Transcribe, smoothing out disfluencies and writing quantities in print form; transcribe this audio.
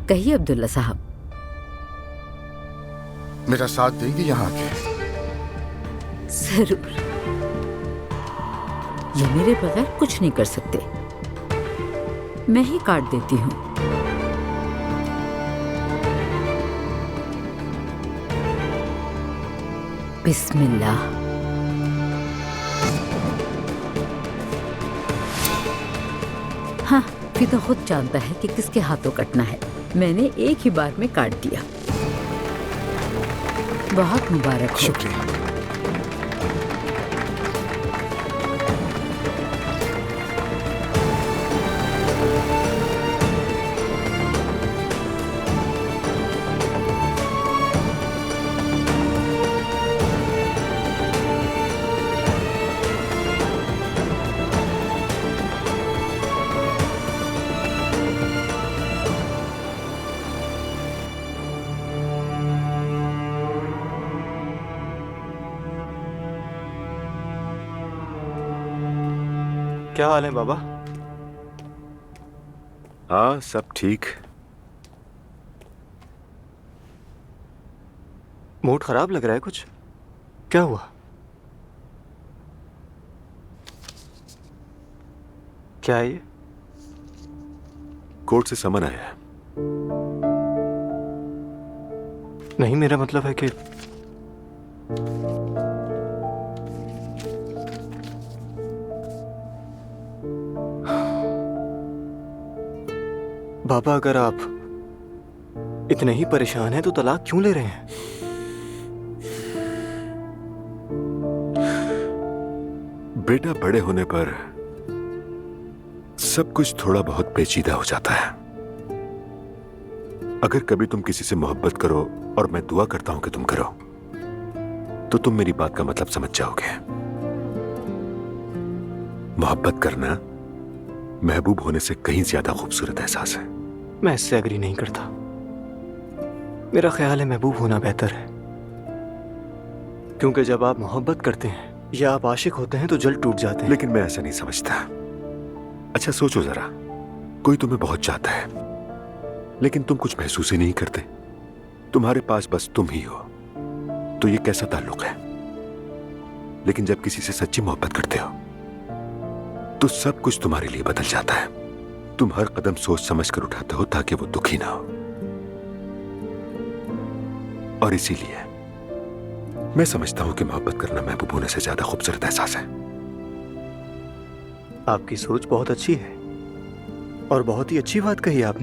कहिए अब्दुल्ला साहब। मेरा साथ देंगी यहाँ आके? जरूर। ये मेरे बगैर कुछ नहीं कर सकते। मैं ही काट देती हूँ। बिस्मिल्लाह। हाँ, फिदा खुद जानता है कि किसके हाथों कटना है। मैंने एक ही बार में काट दिया। बहुत मुबारक हो। शुक्रिया। क्या हाल है बाबा? हाँ, सब ठीक। मूड खराब लग रहा है कुछ। क्या हुआ? क्या है ये? कोर्ट से समन आया है। नहीं, मेरा मतलब है कि बाबा, अगर आप इतने ही परेशान हैं तो तलाक क्यों ले रहे हैं? बेटा, बड़े होने पर सब कुछ थोड़ा बहुत पेचीदा हो जाता है। अगर कभी तुम किसी से मोहब्बत करो, और मैं दुआ करता हूं कि तुम करो, तो तुम मेरी बात का मतलब समझ जाओगे। मोहब्बत करना महबूब होने से कहीं ज्यादा खूबसूरत एहसास है। मैं इससे एग्री नहीं करता। मेरा ख्याल है महबूब होना बेहतर है, क्योंकि जब आप मोहब्बत करते हैं या आप आशिक होते हैं तो जल्द टूट जाते हैं। लेकिन मैं ऐसा नहीं समझता। अच्छा सोचो जरा, कोई तुम्हें बहुत चाहता है, लेकिन तुम कुछ महसूस ही नहीं करते। तुम्हारे पास बस तुम ही हो, तो ये कैसा ताल्लुक है? लेकिन जब किसी से सच्ची मोहब्बत करते हो तो सब कुछ तुम्हारे लिए बदल जाता है। तुम हर कदम सोच समझ कर उठाते हो ताकि वो दुखी ना हो। और इसीलिए मैं समझता हूं कि मोहब्बत करना महबूब होने से ज्यादा खूबसूरत एहसास है। आपकी सोच बहुत अच्छी है और बहुत ही अच्छी बात कही आपने।